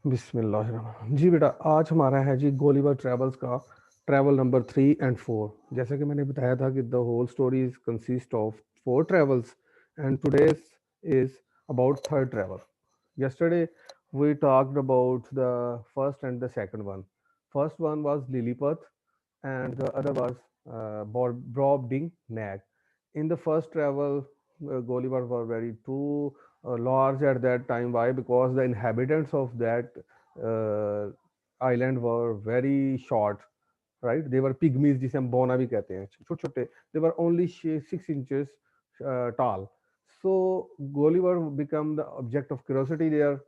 बिस्मिल्लाहिर्रहमानिर्रहीम। जी बेटा, आज हमारा है जी गोलीवर ट्रैवल्स का ट्रैवल नंबर 3 and 4। जैसे कि मैंने बताया था कि the whole story is consist of 4 travels and today's is about third travel. Yesterday we talked about the first and the second one. First one was Lilliput and the other was Brobding Nag. In the first travel, Gulliver were very too large at that time. Why? Because the inhabitants of that uh, island were very short, right? They were pygmies, जिसे हम बोना भी कहते हैं, छोटे छोटे. They were only 6 inches tall. So Gulliver became the object of curiosity there.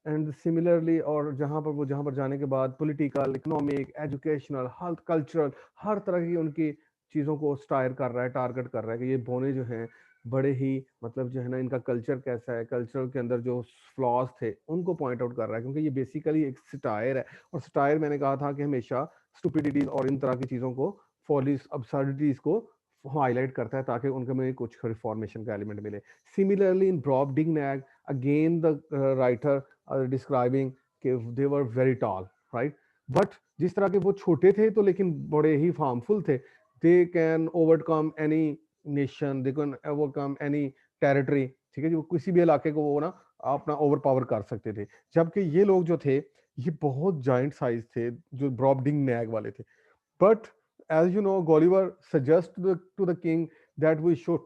And similarly, और जहाँ पर जाने के बाद political, economic, educational, health, cultural, हर तरह की उनकी चीज़ों को स्टायर कर रहा है, टारगेट कर रहा है कि ये बोने जो हैं बड़े ही, मतलब जो है ना, इनका कल्चर कैसा है, कल्चर के अंदर जो फ्लॉज थे उनको पॉइंट आउट कर रहा है, क्योंकि ये बेसिकली एक स्टायर है। और स्टायर मैंने कहा था कि हमेशा स्टुपिडिटीज और इन तरह की चीज़ों को, फॉलिस, अब्सर्डिटीज को हाईलाइट करता है ताकि उनके में कुछ रिफॉर्मेशन का एलिमेंट मिले। Similarly in Brobdingnag, again the writer describing कि they were very tall, right? But जिस तरह के वो छोटे थे तो लेकिन बड़े ही हार्मफुल थे। They can overcome any nation, they can overcome any territory, ठीक है जी, वो किसी भी इलाके को वो ना अपना ओवर पावर कर सकते थे। जबकि ये लोग जो थे ये बहुत जाइंट साइज थे, जो ब्रॉबडिंग नैग वाले थे। But as you know, Gulliver suggests to the king that we should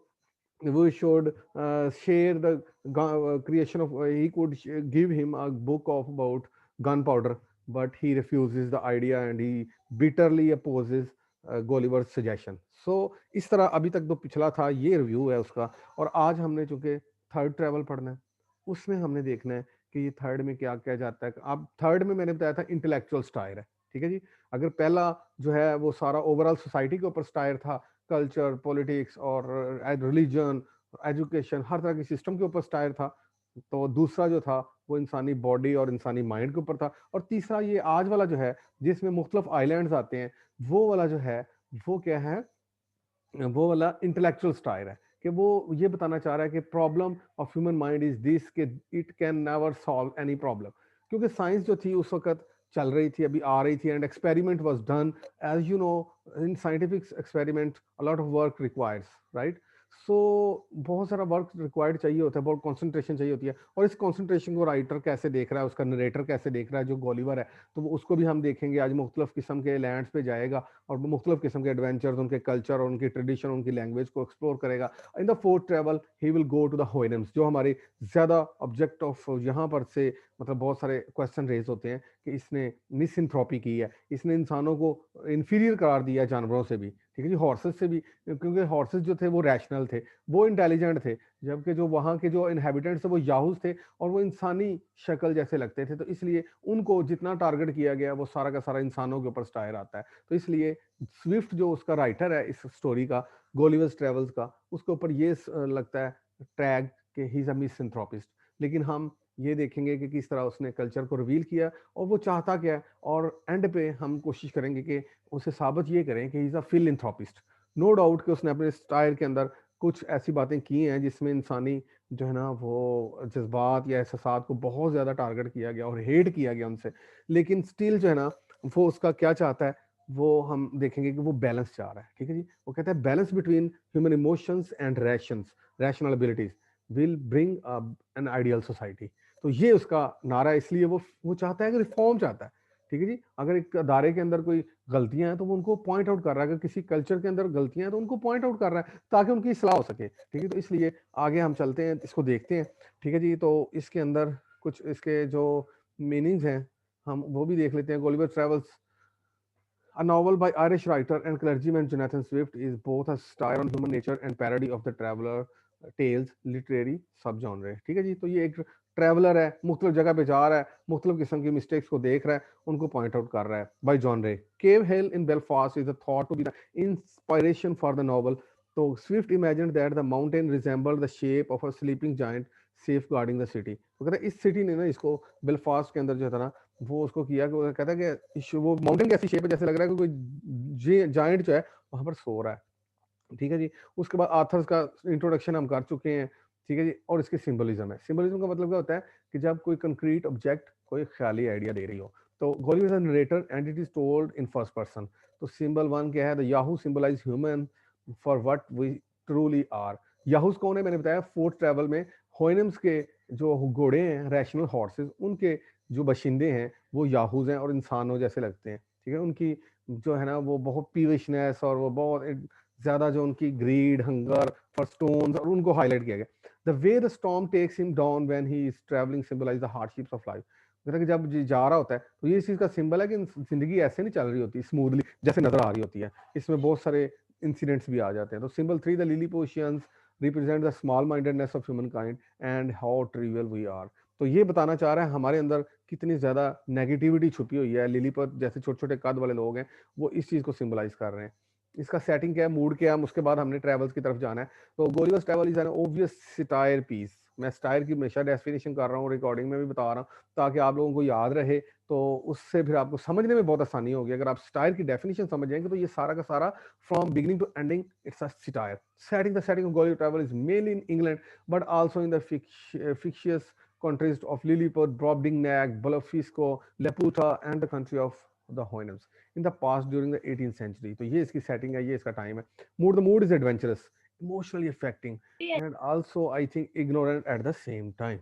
share the creation of, he could give him a book of about gunpowder, but he refuses the idea and he bitterly opposes Gulliver's suggestion. So इस तरह अभी तक तो पिछला था, ये review है उसका। और आज हमने चूंकि थर्ड ट्रैवल पढ़ना है, उसमें हमने देखना है कि ये थर्ड में क्या क्या जाता है। अब थर्ड में मैंने बताया था इंटेलेक्चुअल स्टायर है, ठीक है जी। अगर पहला जो है वो सारा ओवरऑल सोसाइटी के ऊपर स्टायर था, कल्चर, पॉलिटिक्स और रिलीजन, एजुकेशन, हर तरह के सिस्टम के ऊपर स्टायर था, तो दूसरा जो था वो इंसानी बॉडी और इंसानी माइंड के ऊपर था। और तीसरा ये आज वाला जो है जिसमें मुख्तलिफ आइलैंड्स आते हैं, वो वाला जो है वो क्या है, वो वाला इंटेलेक्चुअल स्टायर है कि वो ये बताना चाह रहा है कि problem of human mind is this, कि it can never solve any problem. क्योंकि साइंस जो थी उस वक्त चल रही थी, अभी आ रही थी, and experiment was done, as you know, in scientific experiment a lot of work requires, right? So बहुत सारा वर्क रिक्वायर्ड चाहिए होता है, बहुत कंसंट्रेशन चाहिए होती है। और इस कंसंट्रेशन को राइटर कैसे देख रहा है, उसका नरेटर कैसे देख रहा है, जो गॉलिवर है, तो उसको भी हम देखेंगे। आज मुख्तलिफ किस्म के लैंड्स पे जाएगा और मुख्तलिफ किस्म के एडवेंचर्स, उनके कल्चर और उनकी ट्रेडिशन, उनकी लैंग्वेज को एक्सप्लोर करेगा। In the fourth travel he will go to the Houyhnhnms, जो हमारी ज़्यादा ऑब्जेक्ट ऑफ यहाँ पर से, मतलब बहुत सारे क्वेश्चन रेज होते हैं कि इसने मिसइंथ्रोपी की है, इसने इंसानों को इन्फीरियर करार दिया जानवरों से भी, ठीक है जी, हॉर्सेस से भी, क्योंकि हॉर्सेस जो थे वो रैशनल थे, वो इंटेलिजेंट थे, जबकि जो वहाँ के जो इनहेबिटेंट्स थे वो याहूस थे और वो इंसानी शक्ल जैसे लगते थे। तो इसलिए उनको जितना टारगेट किया गया वो सारा का सारा इंसानों के ऊपर स्टायर आता है। तो इसलिए स्विफ्ट जो उसका राइटर है इस स्टोरी का, गोलिवर्स ट्रेवल्स का, उसके ऊपर ये लगता है टैग कि ही इज अ मिसएंथ्रोपिस्ट। लेकिन हम ये देखेंगे कि किस तरह उसने कल्चर को रिवील किया और वो चाहता क्या है, और एंड पे हम कोशिश करेंगे कि उसे साबित ये करें कि he is a philanthropist. No doubt कि उसने अपने स्टाइल के अंदर कुछ ऐसी बातें की हैं जिसमें इंसानी जो है ना वो जज्बात या एहसासात को बहुत ज़्यादा टारगेट किया गया और हेट किया गया उनसे। लेकिन स्टिल जो है ना वो उसका क्या चाहता है, वो हम देखेंगे कि वो बैलेंस चाह रहा है, ठीक है जी। वो कहता है balance between human emotions and rational abilities will bring an ideal society. तो ये उसका नारा है, इसलिए वो चाहता है कि रिफॉर्म चाहता है, ठीक है जी। अगर एक अदारे के अंदर कोई गलतियां हैं तो वो उनको पॉइंट आउट कर रहा है, अगर किसी कल्चर के अंदर गलतियां हैं तो उनको पॉइंट आउट कर रहा है ताकि उनकी सलाह हो सके, ठीक है। तो इसलिए आगे हम चलते हैं, इसको देखते हैं, ठीक है जी। तो इसके अंदर कुछ इसके जो मीनिंग्स हैं हम वो भी देख लेते हैं। गोलिवर travels, a novel by Irish writer and clergyman Jonathan Swift, is both a satire on human nature and parody of the traveler tales literary subgenre। ठीक है जी। तो ये एक ट्रैवलर है, मुख्तलिफ जगह पे जा रहा है, मुख्तलिफ किस्म की मिस्टेक्स को देख रहा है, उनको पॉइंट आउट कर रहा है। By John Ray, Cave Hill in Belfast is thought to be the inspiration for the novel. तो Swift imagined that the mountain resembled the shape of a sleeping giant safeguarding the city. तो कहता है इस city ने ना इसको, Belfast के अंदर जो था ना, वो उसको किया कि वो कहता है कि वो माउंटेन की ऐसी शेप है जैसे लग रहा है कि कोई जायंट जो है वहां पर सो रहा है, ठीक है जी। उसके बाद आथर्स का इंट्रोडक्शन हम कर चुके हैं, ठीक है जी। और इसके सिंबलिज्म है। सिंबलिज्म का मतलब क्या होता है कि जब कोई कंक्रीट ऑब्जेक्ट कोई ख्याली आइडिया दे रही हो। तो Gulliver is a narrator and it is told in first person. तो सिंबल 1 क्या है, the Yahoo symbolize human for what we truly are. Yahoos कौन है, मैंने बताया फोर्थ ट्रैवल में होइनम्स के जो घोड़े हैं, रैशनल हॉर्सेस, उनके जो बशिंदे हैं वो याहूज हैं और इंसानों जैसे लगते हैं, ठीक है। उनकी जो है ना वो बहुत पीविशनेस और वो बहुत ज्यादा जो उनकी ग्रीड, हंगर फॉर स्टोन्स, और उनको हाईलाइट किया गया। The way the storm takes him down when he is travelling symbolise the hardships of life. मतलब कि जब जा रहा होता है तो ये इस चीज का सिंबल है कि जिंदगी ऐसे नहीं चल रही होती स्मूथली जैसे नजर आ रही होती है, इसमें बहुत सारे इंसिडेंट्स भी आ जाते हैं। तो symbol 3, the Lilliputians represent the small mindedness of human kind and how trivial we are. तो ये बताना चाह रहा है हमारे अंदर कितनी ज्यादा नेगेटिविटी छुपी हुई है। लिलीपत जैसे छोटे छोटे कद वाले लोग हैं वो इस चीज को सिंबलाइज कर रहे हैं। इसका सेटिंग क्या है, मूड क्या है, उसके बाद हमने ट्रेवल्स की तरफ जाना है। तो Gulliver's travel is an obvious satire piece. मैं स्टायर की हमेशा डेफिनेशन कर रहा हूँ, रिकॉर्डिंग में भी बता रहा हूँ ताकि आप लोगों को याद रहे, तो उससे फिर आपको समझने में बहुत आसानी होगी। अगर आप स्टायर की डेफिनेशन समझ जाएंगे तो ये सारा का सारा from beginning to ending it's a satire. setting of Gulliver Travel is mainly in England, but also in the fictitious countries of Lilliput, Brobdingnag, Bluffisco, Laputa, and the country of the Houyhnhnms in the past during the 18th century. तो ये इसकी setting है, ये इसका time है। The mood is adventurous, emotionally affecting, and also I think ignorant at the same time.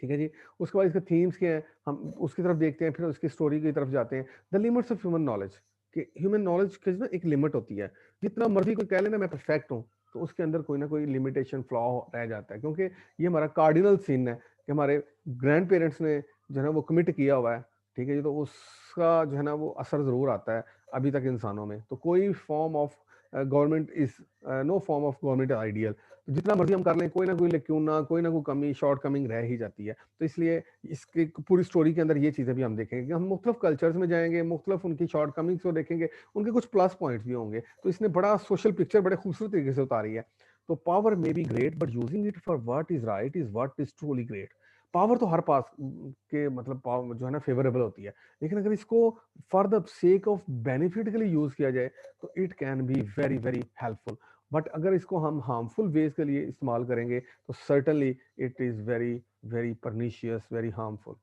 ठीक है जी। उसके बाद इसके थीम्स क्या हैं, हम उसकी तरफ देखते हैं, फिर उसकी स्टोरी की तरफ जाते हैं। The limits of human knowledge, कि ह्यूमन नॉलेज की ना एक लिमिट होती है। जितना मर्जी कोई कह लेना मैं परफेक्ट हूँ, तो उसके अंदर कोई ना कोई लिमिटेशन फ्लॉ रह जाता है, क्योंकि ये हमारा कार्डिनल सीन है कि हमारे ग्रैंड पेरेंट्स ने जो है ना वो कमिट किया हुआ है, ठीक है जी। तो उसका जो है ना वो असर जरूर आता है अभी तक इंसानों में। तो कोई form of government is no form of government ideal. तो जितना मर्जी हम कर लें, कोई ना कोई लेक्यूना, कोई ना कोई कमी, शॉर्ट कमिंग रह ही जाती है। तो इसलिए इसकी पूरी स्टोरी के अंदर ये चीज़ें भी हम देखेंगे कि हम मुख्तलिफ कल्चर्स में जाएंगे, मुख्तलिफ उनकी शॉर्ट कमिंग्स को देखेंगे, उनके कुछ प्लस पॉइंट्स भी होंगे। तो इसने बड़ा सोशल पिक्चर बड़े खूबसूरत तरीके से उतारी है। तो power may be great but using it for what is right is what is truly great. Power तो हर पास के मतलब पावर जो है ना फेवरेबल होती है, लेकिन अगर इसको for the sake of benefit के लिए यूज किया जाए तो it can be very very helpful. But अगर इसको हम हार्मफुल वेज के लिए इस्तेमाल करेंगे तो certainly it is very very pernicious, very harmful.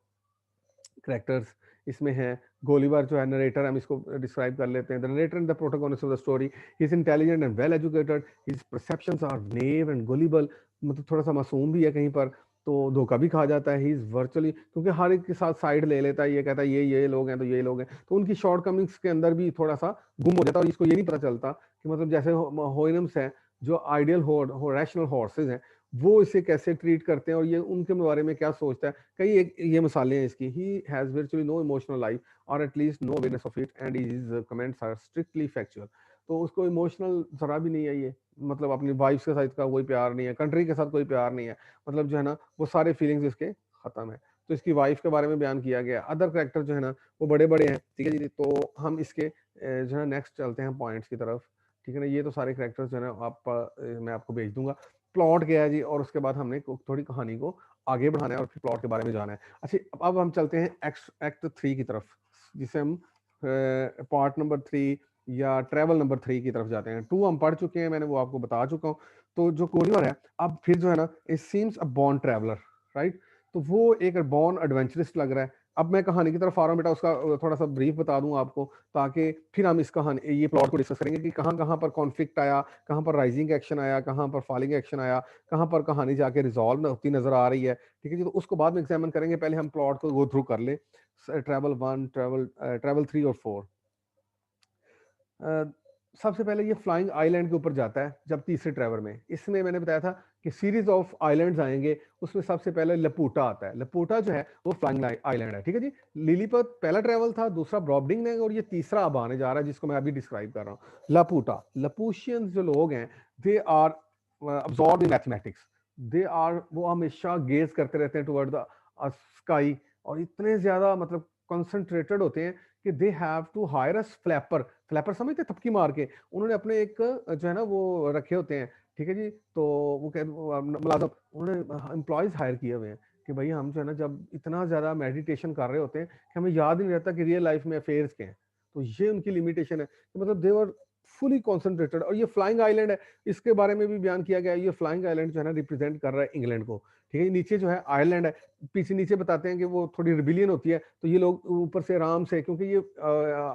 Characters इसमें हैं, गोलीबार जो है नरेटर, हम इसको डिस्क्राइब कर लेते हैं। The narrator and the protagonist of the story, he is intelligent and well educated, his perceptions are naive and gullible, मतलब थोड़ा सा मासूम भी है कहीं पर, तो धोखा भी खा जाता है। ही इज वर्चुअली, क्योंकि हर एक के साथ साइड ले लेता है, ये कहता है ये लोग हैं तो ये लोग हैं, तो उनकी शॉर्ट कमिंग्स के अंदर भी थोड़ा सा गुम हो जाता है। और इसको ये नहीं पता चलता कि मतलब जैसे होइनम्स हैं जो आइडियल हो रैशनल हॉर्सेज हैं, वो इसे कैसे ट्रीट करते हैं और ये उनके बारे में क्या सोचता है। कई एक ये मिसालें हैं इसकी। He has virtually no emotional life or at least no awareness of it and his comments are strictly factual। तो उसको इमोशनल जरा भी नहीं है ये, मतलब अपनी वाइफ के साथ का कोई प्यार नहीं है, कंट्री के साथ कोई प्यार नहीं है, मतलब जो है ना वो सारे फीलिंग्स इसके खत्म है। तो इसकी वाइफ के बारे में बयान किया गया। अदर करेक्टर जो है ना वो बड़े बड़े हैं, ठीक है जी। तो हम इसके जो है नेक्स्ट चलते हैं पॉइंट्स की तरफ, ठीक है ना। ये तो सारे करेक्टर्स जो है ना मैं आपको भेज दूंगा। प्लॉट क्या है जी, और उसके बाद हमने थोड़ी कहानी को आगे बढ़ाना है और फिर प्लॉट के बारे में जाना है। अच्छा, अब हम चलते हैं एक्ट 3 की तरफ, जिसे हम पार्ट नंबर 3 या ट्रेवल नंबर 3 की तरफ जाते हैं। 2 हम पढ़ चुके हैं, मैंने वो आपको बता चुका हूँ। तो जो कोरियर है अब फिर जो है ना, it seems a born traveller, right. तो वो एक बॉर्न एडवेंचरिस्ट लग रहा है। अब मैं कहानी की तरफ आ रहा हूँ बेटा, उसका थोड़ा सा ब्रीफ बता दूं आपको, ताकि फिर हम इस कहानी ये प्लॉट को डिस्कस करेंगे कि कहाँ कहाँ पर कॉन्फ्लिक्ट आया, कहाँ पर राइजिंग एक्शन आया, कहाँ पर फॉलिंग एक्शन आया, कहाँ पर कहानी जाके रिजॉल्व होती नजर आ रही है, ठीक है जी। तो उसको बाद में एग्जामिन करेंगे, पहले हम प्लॉट को गो थ्रू कर ले। ट्रैवल 1, ट्रैवल 3 और 4। सबसे पहले ये फ्लाइंग आइलैंड के ऊपर जाता है जब तीसरे ट्रैवल में। इसमें मैंने बताया था कि सीरीज ऑफ आइलैंड्स आएंगे, उसमें सबसे पहले लपूटा आता है। लपूटा जो है वो फ्लाइंग आइलैंड है, ठीक है जी। लिलीपत पहला ट्रैवल था, दूसरा ब्रॉबडिंग ने, और ये तीसरा अब आने जा रहा है जिसको मैं अभी डिस्क्राइब कर रहा हूँ, लपूटा। लपूशियंस जो लोग हैं, they are absorb in mathematics. They are, वो हमेशा गेज करते रहते हैं टुवर्ड द स्काई, और इतने ज्यादा मतलब कंसंट्रेटेड होते हैं कि they have to hire a flapper. Flapper समझते, थपकी मार के उन्होंने अपने एक जो है ना वो रखे होते हैं, ठीक है जी। तो वो मुलाजम, उन्होंने एम्प्लॉयज हायर किए हुए हैं कि भाई हम जो है ना जब इतना ज्यादा मेडिटेशन कर रहे होते हैं कि हमें याद ही नहीं रहता कि रियल लाइफ में अफेयर्स के हैं। तो ये उनकी लिमिटेशन है कि मतलब देवर फुली कॉन्सेंट्रेटेड। और ये फ्लाइंग आइलैंड है, इसके बारे में भी बयान किया गया है। ये फ्लाइंग आइलैंड जो है ना रिप्रेजेंट कर रहा है इंग्लैंड को, ठीक है। नीचे जो है आयरलैंड है, पीछे नीचे बताते हैं कि वो थोड़ी रिबिलियन होती है, तो ये लोग ऊपर से आराम से, क्योंकि ये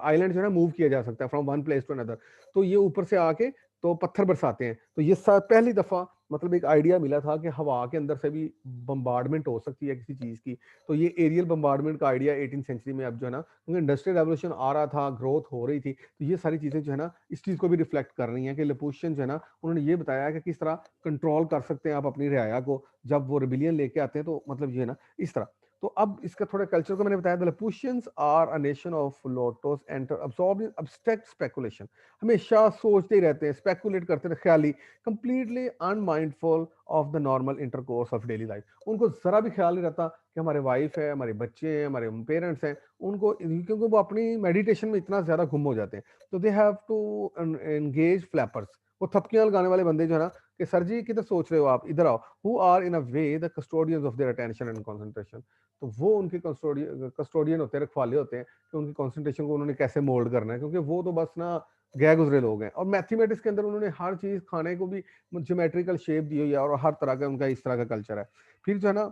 आइलैंड जो है ना मूव किया जा सकता है from one place to another, तो ये ऊपर से आके तो पत्थर बरसाते हैं। तो ये पहली दफा मतलब एक आइडिया मिला था कि हवा के अंदर से भी बम्बार्डमेंट हो सकती है किसी चीज की। तो ये एरियल बम्बार्डमेंट का आइडिया 18 सेंचुरी में अब जो है ना, क्योंकि इंडस्ट्रियल रेवोल्यूशन आ रहा था, ग्रोथ हो रही थी, तो ये सारी चीजें जो है ना इस चीज को भी रिफ्लेक्ट कर रही हैं कि लपूशियन जो है ना उन्होंने ये बताया कि किस तरह कंट्रोल कर सकते हैं आप अपनी रियाया को जब वो रिबिलियन लेके आते हैं। तो मतलब ये है ना इस तरह। तो अब इसका थोड़ा कल्चर को मैंने बताया, the Laputians are a nation of lotus enter absorb in abstract speculation. हमेशा सोचते ही रहते हैं, स्पेकुलेट करते हैं, ख्याली, completely unmindful of the normal intercourse of daily life. उनको जरा भी ख्याल नहीं रहता कि हमारे वाइफ है, हमारे बच्चे हैं, हमारे पेरेंट्स हैं, उनको, क्योंकि वो अपनी मेडिटेशन में इतना ज्यादा गुम हो जाते हैं। तो दे हैव टू एंगेज फ्लैपर्स, वो थपकियां लगाने वाले बंदे जो है ना कि सर जी किधर सोच रहे हो आप, इधर आओ, who are in a way the custodians of their attention and concentration. तो वो उनके कस्टोडियन होते हैं, रखवाले होते हैं कि उनकी कंसंट्रेशन को उन्होंने कैसे मोल्ड करना है, क्योंकि वो तो बस ना गए गुजरे लोग हैं। और मैथमेटिक्स के अंदर उन्होंने हर चीज, खाने को भी ज्योमेट्रिकल शेप दी हुई है, और हर तरह का उनका इस तरह का कल्चर है। फिर जो है ना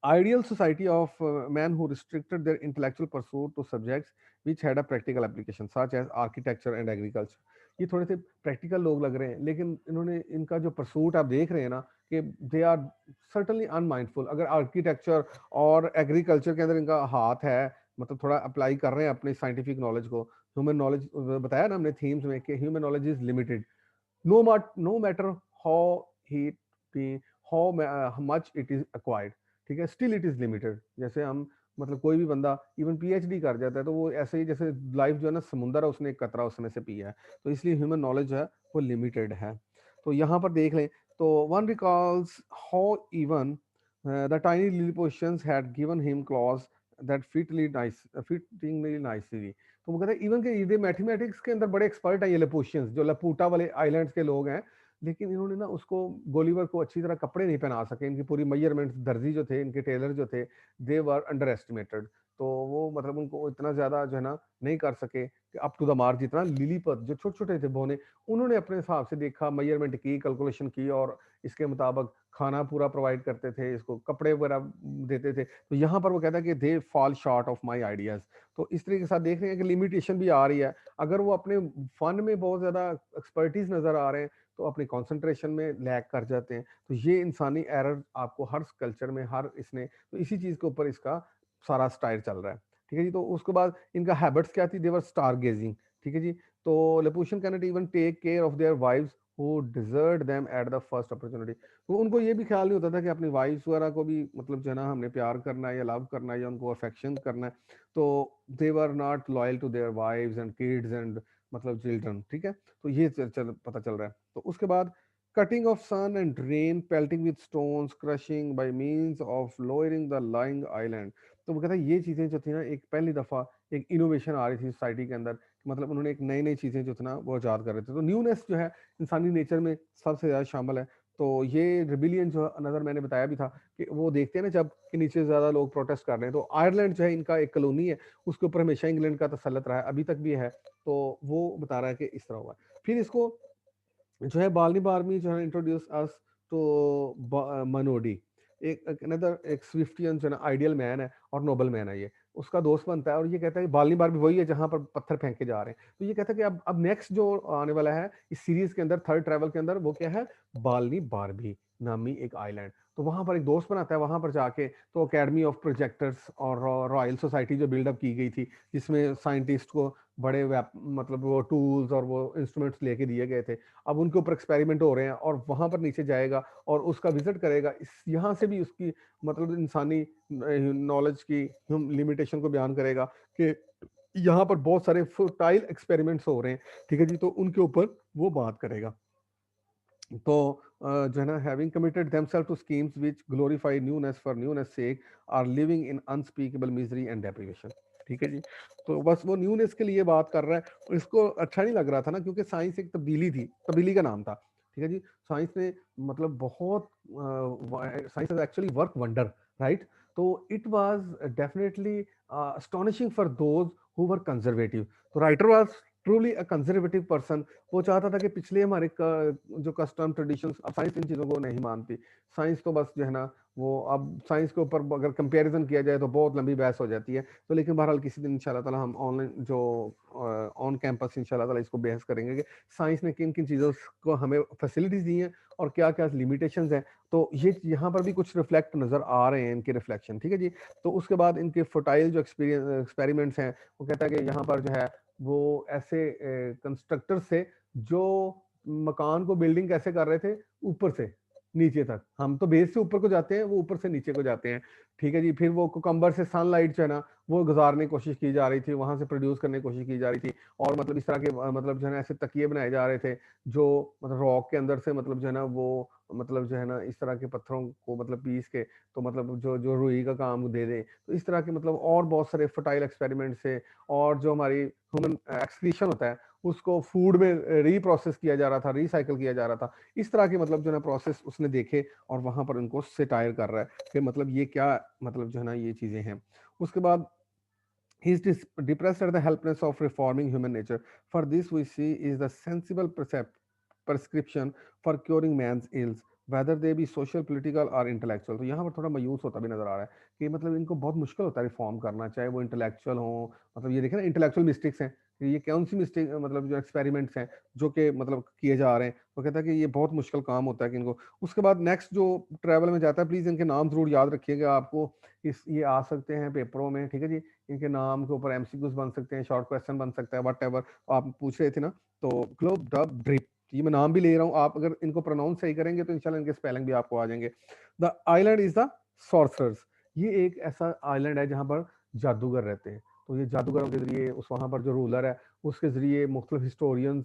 ideal society of men who restricted their intellectual pursuit to subjects which had a practical application such as architecture and agriculture। ये थोड़े से प्रैक्टिकल लोग लग रहे हैं, लेकिन इन्होंने इनका जो परसूट आप देख रहे हैं ना कि दे आर सर्टनली अनमाइंडफुल। अगर आर्किटेक्चर और एग्रीकल्चर के अंदर इनका हाथ है, मतलब थोड़ा अप्लाई कर रहे हैं अपनी साइंटिफिक नॉलेज को। ह्यूमन नॉलेज बताया ना हमने थीम्स में कि human knowledge is limited, no matter how it be, how much it is acquired, ठीक है, स्टिल इट इज लिमिटेड। जैसे हम मतलब कोई भी बंदा इवन पीएचडी कर जाता है, तो वो ऐसे ही जैसे लाइफ जो है ना समुंदर है, उसने एक कतरा उसमें से पिया है। तो इसलिए ह्यूमन नॉलेज जो है वो लिमिटेड है। तो यहाँ पर देख लें तो one recalls how even the tiny Lilliputians had given him clothes that fittingly nicely. तो वो कहते हैं इवन के ये मैथमेटिक्स के अंदर बड़े एक्सपर्ट हैं ये लपूशियंस, जो लपूटा वाले आइलैंड्स के लोग हैं, लेकिन इन्होंने ना उसको, गोलीवर को अच्छी तरह कपड़े नहीं पहना सके। इनकी पूरी मेजरमेंट्स, दर्जी जो थे, इनके टेलर जो थे, दे वर अंडर एस्टिमेटेड। तो वो मतलब उनको इतना ज्यादा जो है ना नहीं कर सके कि अप टू द मार्क, जितना लिलीपत जो छोटे छोटे थे बोने, उन्होंने अपने हिसाब से देखा, मेजरमेंट की, कैलकुलेशन की, और इसके मुताबिक खाना पूरा प्रोवाइड करते थे, इसको कपड़े वगैरह देते थे। तो यहाँ पर वो कहता है कि they fall short of my ideas. तो इस तरीके के साथ देख रहे हैं कि लिमिटेशन भी आ रही है। अगर वो अपने फन में बहुत ज्यादा एक्सपर्टीज नजर आ रहे हैं, तो अपनी कंसंट्रेशन में लैग कर जाते हैं। तो ये इंसानी एरर आपको हर कल्चर में, हर इसने, तो इसी चीज के ऊपर इसका सारा स्टाइल चल रहा है। ठीक है जी। तो उसके बाद इनका हैबिट्स क्या थी, देवर स्टार गेजिंग। ठीक है जी। तो Laputan can not even take care of their wives who desert them at the first opportunity. तो उनको ये भी ख्याल नहीं होता था कि अपनी वाइफ्स वगैरह को भी मतलब जो है ना हमने प्यार करना है या लव करना है या उनको अफेक्शन करना है। तो they were not loyal to their wives and kids and मतलब चिल्ड्रन। ठीक है। तो ये पता चल रहा है। तो उसके बाद cutting of sun and rain, pelting with stones, crushing by means of lowering the lying island. तो वो कहता है ये चीजें जो थी ना, एक पहली दफा एक इनोवेशन आ रही थी सोसाइटी के अंदर, मतलब उन्होंने एक नई नई चीजें जो थी ना वो आजाद कर रहे थे। तो न्यूनेस जो है इंसानी नेचर में सबसे ज्यादा शामिल है। तो ये रिबिलियन जो नजर मैंने बताया भी था कि वो देखते हैं ना जब कि नीचे ज्यादा लोग प्रोटेस्ट कर रहे हैं, तो आयरलैंड जो है इनका एक कॉलोनी है, उसके ऊपर हमेशा इंग्लैंड का तसल्लुत रहा है, अभी तक भी है। तो वो बता रहा है कि इस तरह हुआ है। फिर इसको जो है बालनी बारमी जो है इंट्रोड्यूस अस तो मनोडी, एक अनदर एक स्विफ्टियन जो है ना आइडियल मैन है और नोबल मैन है। ये उसका दोस्त बनता है और ये कहता है कि बालनी बार भी वही है जहां पर पत्थर फेंके जा रहे हैं। तो ये कहता है कि अब नेक्स्ट जो आने वाला है इस सीरीज के अंदर, थर्ड ट्रैवल के अंदर, वो क्या है, बालनी बारबी नामी एक आइलैंड। तो वहां पर एक दोस्त बनाता है, वहां पर जाके तो अकेडमी ऑफ प्रोजेक्टर्स और रॉयल सोसाइटी जो बिल्डअप की गई थी, जिसमें साइंटिस्ट को बड़े मतलब वो टूल्स और वो इंस्ट्रूमेंट्स लेके दिए गए थे, अब उनके ऊपर एक्सपेरिमेंट हो रहे हैं और वहां पर नीचे जाएगा और उसका विजिट करेगा। इस यहाँ से भी उसकी मतलब इंसानी नॉलेज की लिमिटेशन को बयान करेगा कि यहाँ पर बहुत सारे फर्टाइल एक्सपेरिमेंट्स हो रहे हैं। ठीक है जी। तो उनके ऊपर वो बात करेगा। तो जो है ना, having committed themselves to schemes which glorify newness for newness sake are living in unspeakable misery and deprivation. ठीक है जी। तो बस वो न्यूनेस के लिए बात कर रहा है और इसको अच्छा नहीं लग रहा था ना, क्योंकि साइंस एक तब्दीली थी, तब्दीली का नाम था। ठीक है जी। साइंस ने मतलब बहुत, science has actually work wonder, right. तो it was definitely astonishing for those who were conservative। तो writer was truly a conservative person. वो चाहता था कि पिछले हमारे जो कस्टम ट्रेडिशंस, अब साइंस इन चीज़ों को नहीं मानती। साइंस तो बस जो है ना, वो अब साइंस के ऊपर अगर कंपैरिजन किया जाए तो बहुत लंबी बहस हो जाती है। तो लेकिन बहरहाल किसी दिन इंशाल्लाह ताला हम ऑनलाइन जो ऑन कैंपस इंशाल्लाह ताला इसको बहस करेंगे कि साइंस ने किन-किन चीज़ों को हमें फैसिलिटीज़ दी हैं और क्या-क्या लिमिटेशंस हैं। तो ये यहाँ पर भी कुछ रिफ्लेक्ट नज़र आ रहे हैं, इनके रिफ्लेक्शन, ठीक है जी। तो उसके बाद इनके फर्टाइल जो एक्सपेरिमेंट्स हैं, वो कहता है कि यहाँ पर जो है वो ऐसे कंस्ट्रक्टर्स थे जो मकान को बिल्डिंग कैसे कर रहे थे, ऊपर से नीचे तक। हम तो बेस से ऊपर को जाते हैं, वो ऊपर से नीचे को जाते हैं, ठीक है जी। फिर वो कुकम्बर से सनलाइट जो है ना, वो गुजारने की कोशिश की जा रही थी, वहां से प्रोड्यूस करने की कोशिश की जा रही थी। और मतलब इस तरह के मतलब जो है ना ऐसे तकिए बनाए जा रहे थे जो मतलब रॉक के अंदर से मतलब जो है ना वो मतलब जो है ना इस तरह के पत्थरों को मतलब पीस के तो मतलब जो जो रुई का काम दे दे। तो इस तरह के मतलब और बहुत सारे फर्टाइल एक्सपेरिमेंट्स से, और जो हमारी ह्यूमन एक्सक्रीशन होता है उसको फूड में रीप्रोसेस किया जा रहा था, रिसाइकल किया जा रहा था। इस तरह के मतलब जो है ना प्रोसेस उसने देखे और वहां पर उनको सेटायर कर रहा है कि मतलब ये क्या मतलब जो है ना ये चीजें हैं। उसके बाद he is depressed at the helplessness of reforming human nature. For this, we see is the sensible prescription for curing man's ills, whether they be social, political or intellectual. तो यहाँ पर थोड़ा मायूस होता भी नजर आ रहा है कि मतलब इनको बहुत मुश्किल होता है रिफॉर्म करना, चाहे वो इंटेलेक्चुअल हो, मतलब ये देखें ना इंटेलेक्चुअल मिस्टेक्स हैं, कि ये कौन सी मिस्टेक मतलब जो एक्सपेरिमेंट्स हैं जो कि मतलब किए जा रहे हैं। तो कहता है कि ये बहुत मुश्किल काम होता है कि इनको। उसके बाद नेक्स्ट जो ट्रैवल में जाता है, प्लीज इनके नाम जरूर याद रखिएगा, आपको इस ये आ सकते हैं पेपरों में, ठीक है जी। इनके नाम के ऊपर एमसीक्यूज बन सकते हैं, शॉर्ट क्वेश्चन बन सकता है, वट एवर आप पूछ रहे थे ना। तो ग्लोब डब ड्रिप, ये मैं नाम भी ले रहा हूँ, आप अगर इनको प्रोनाउंस सही करेंगे तो इंशाल्लाह इनके स्पेलिंग भी आपको आ जाएंगे। The island is the sorcerers, ये एक ऐसा आइलैंड है जहाँ पर जादूगर रहते हैं। तो ये जादूगरों के जरिए उस वहाँ पर जो रूलर है उसके जरिए मुख्तलिफ हिस्टोरियंस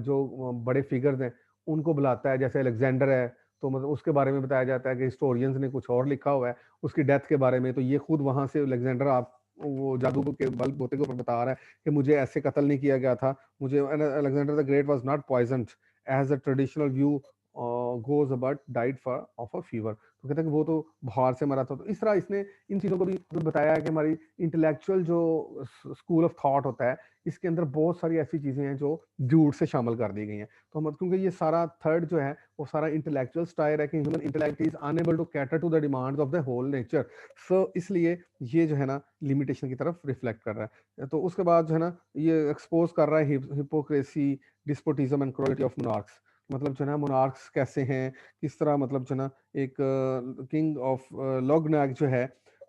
जो बड़े फिगर्स हैं उनको बुलाता है, जैसे अलेक्जेंडर है तो मतलब उसके बारे में बताया जाता है कि हिस्टोरियंस ने कुछ और लिखा हुआ है उसकी डेथ के बारे में। तो ये खुद वहां से अलेक्जेंडर आप वो जादू के बल बोते के ऊपर बता रहा है कि मुझे ऐसे कत्ल नहीं किया गया था, मुझे Alexander the Great was not poisoned as a traditional view goes but died for of a fever. तो कहते हैं कि वो तो बुखार से मरा था। तो इस तरह इसने इन चीज़ों को भी बताया है कि हमारी इंटेलेक्चुअल जो स्कूल ऑफ थॉट होता है इसके अंदर बहुत सारी ऐसी चीज़ें हैं जो ड्यूड से शामिल कर दी गई हैं। तो मतलब क्योंकि ये सारा थर्ड जो है वो सारा इंटेलेक्चुअल स्टाइल है कि human intellect is unable to cater to the demands of the whole nature. So इसलिए ये जो है ना लिमिटेशन की तरफ रिफ्लेक्ट कर रहा है। तो उसके बाद जो है ना ये एक्सपोज कर रहा है hypocrisy, despotism and cruelty of monarchs. मतलब जो है ना मोनार्क्स कैसे हैं, किस तरह मतलब जो है ना एक किंग ऑफ लॉगनाग जो है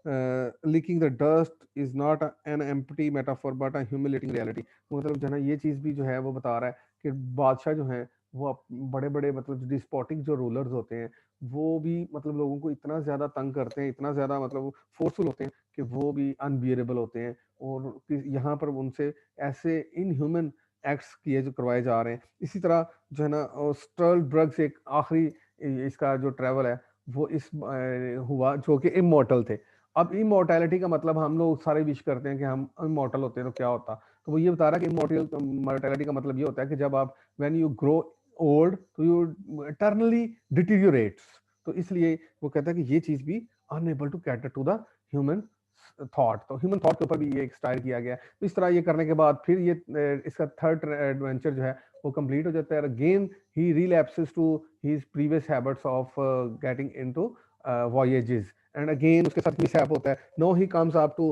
leaking the dust is not an empty metaphor but a humiliating reality. मतलब जो है ना ये चीज भी जो है वो बता रहा है कि बादशाह जो है वो बड़े बड़े मतलब डिस्पोटिक जो रूलर्स होते हैं वो भी मतलब लोगों को इतना ज्यादा तंग करते हैं, इतना ज्यादा मतलब फोर्सफुल होते हैं कि वो भी अनबियरेबल होते हैं। और यहाँ पर उनसे ऐसे इनह्यूमन एक्ट्स किए जो करवाए जा रहे हैं। इसी तरह जो है ना स्टर्ल ड्रग्स एक आखिरी इसका जो ट्रेवल है वो इस हुआ जो कि इमोर्टल थे। अब इमोर्टैलिटी का मतलब हम लोग सारे विश करते हैं कि हम इमोर्टल होते हैं तो क्या होता। तो वो ये बता रहा है कि इमोर्टैलिटी का मतलब ये होता है कि जब आप व्हेन यू ग्रो ओल्ड तो यू इटर्नली डिटीरियोरेट्स। तो इसलिए वो कहता है कि ये चीज भी unable to cater to the human thought. तो ह्यूमन थॉट के ऊपर भी ये एक्सटायर किया गया है। तो इस तरह ये करने के बाद फिर ये इसका थर्ड एडवेंचर जो है वो कंप्लीट हो जाता है। Again he relapses to his previous habits of getting into voyages and again उसके साथ मिसहैप होता है। No he comes up to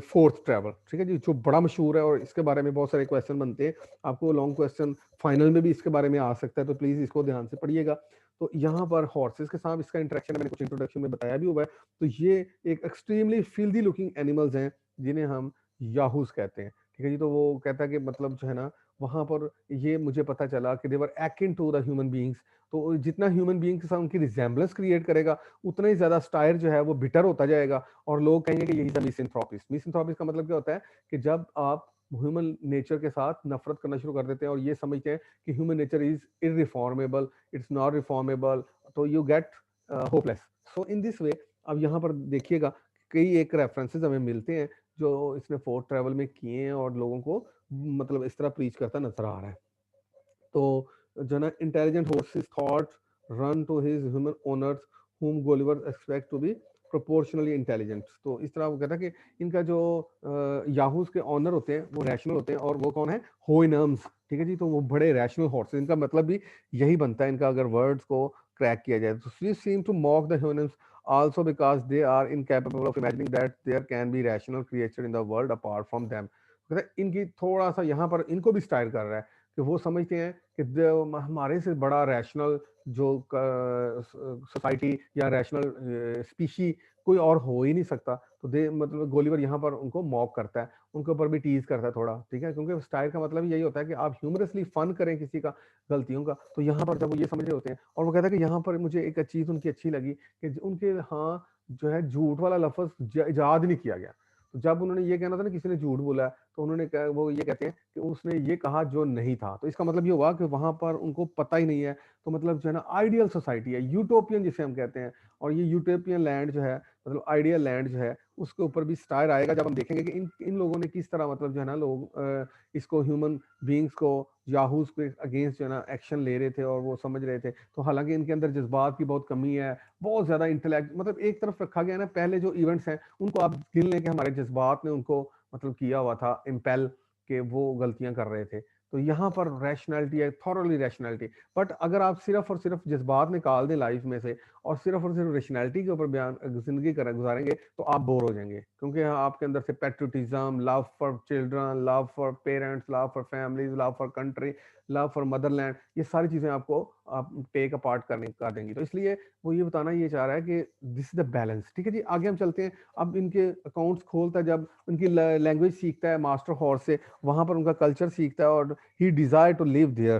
fourth travel, ठीक है जी, जो बड़ा मशहूर है और इसके बारे में बहुत सारे क्वेश्चन बनते हैं। आपको लॉन्ग क्वेश्चन फाइनल में भी इसके बारे में आ सकता है, तो प्लीज इसको ध्यान से पढ़िएगा। तो यहाँ पर हॉर्सेस के साथ इसका इंटरेक्शन मैंने कुछ इंट्रोडक्शन में बताया भी हुआ है। तो ये एक एक्सट्रीमली फिल्दी लुकिंग एनिमल्स हैं जिन्हें हम याहूस कहते हैं, ठीक है जी। तो वो कहता है कि मतलब जो है ना वहां पर ये मुझे पता चला कि they were acting to the human beings. तो जितना ह्यूमन बीइंग के साथ उनकी रिजेम्बलेंस क्रिएट करेगा उतना ही ज्यादा स्टायर जो है वो बिटर होता जाएगा और लोग कहेंगे कि यही मिसएंथ्रोपिस्ट। मिसएंथ्रोपिस्ट का मतलब क्या होता है कि जब आप ह्यूमन नेचर के साथ नफरत करना शुरू कर देते हैं और ये समझते हैं कि human nature is irreformable, it's not reformable, तो you get hopeless. So in this way अब यहाँ पर देखिएगा कई एक रेफरेंसेस हमें मिलते हैं जो इसने फोर्थ ट्रैवल में किए हैं और लोगों को मतलब इस तरह प्रीच करता नजर आ रहा है। तो जो ना intelligent horses thoughts run to his human owners whom Gulliver expect to be proportionally intelligent. तो इस तरह वो कहता है कि इनका जो याहूस के ऑनर होते हैं वो रैशनल होते हैं, और वो कौन है, होइनम्स, ठीक है जी। तो वो बड़े रैशनल हॉर्सेस, इनका मतलब भी यही बनता है इनका, अगर वर्ड्स को क्रैक किया जाए तो। We seem to mock the Houyhnhnms also because they are incapable of imagining that there can be rational creature in the world apart from them। कहता है इनकी थोड़ा सा यहाँ पर इनको भी स्टाइल कर रहा है कि वो समझते हैं कि हमारे से बड़ा रैशनल जो सोसाइटी या रैशनल स्पीशी कोई और हो ही नहीं सकता। तो दे मतलब गोलीवर यहाँ पर उनको मॉक करता है, उनके ऊपर भी टीज करता है थोड़ा, ठीक है, क्योंकि स्टाइल का मतलब यही होता है कि आप ह्यूमरसली फन करें किसी का गलतियों का। तो यहाँ पर जब वो ये समझ रहे होते हैं, और वो कहता है कि यहाँ पर मुझे एक चीज उनकी अच्छी लगी कि उनके यहाँ जो है झूठ वाला लफ्ज इजाद नहीं किया गया। तो जब उन्होंने ये कहना था ना किसी ने झूठ बोला है, तो उन्होंने वो ये कहते हैं कि उसने ये कहा जो नहीं था। तो इसका मतलब ये हुआ कि वहां पर उनको पता ही नहीं है। तो मतलब जो है ना आइडियल सोसाइटी है, यूटोपियन जिसे हम कहते हैं, और ये यूटोपियन लैंड जो है, मतलब आइडियल लैंड जो है, उसके ऊपर भी स्टार आएगा जब हम देखेंगे कि इन इन लोगों ने किस तरह मतलब जो है ना लोग इसको ह्यूमन बींग्स को याहूस के अगेंस्ट जो है ना एक्शन ले रहे थे और वो समझ रहे थे। तो हालांकि इनके अंदर जज्बात की बहुत कमी है, बहुत ज्यादा इंटेलेक्ट मतलब एक तरफ रखा गया ना, पहले जो इवेंट्स हैं उनको आप गिन लें कि हमारे जज्बात ने उनको मतलब किया हुआ था इम्पेल, के वो गलतियां कर रहे थे। तो यहाँ पर रैशनैलिटी है, थॉरली रैशनैलिटी। बट अगर आप सिर्फ और सिर्फ जज्बात निकाल दें लाइफ में से और सिर्फ रैशनैलिटी के ऊपर बयान जिंदगी कर गुजारेंगे तो आप बोर हो जाएंगे, क्योंकि आपके अंदर से patriotism, love for children, love for parents, love for families, love for country, love for Motherland, ये सारी चीजें आपको आप टेक अपार्ट करने कर देंगी। तो इसलिए वो ये बताना ये चाह रहा है कि दिस इज द बैलेंस, ठीक है जी। आगे हम चलते हैं। अब इनके अकाउंट्स खोलता है, जब उनकी लैंग्वेज सीखता है मास्टर हॉर्स से, वहां पर उनका कल्चर सीखता है, और he desire to live there,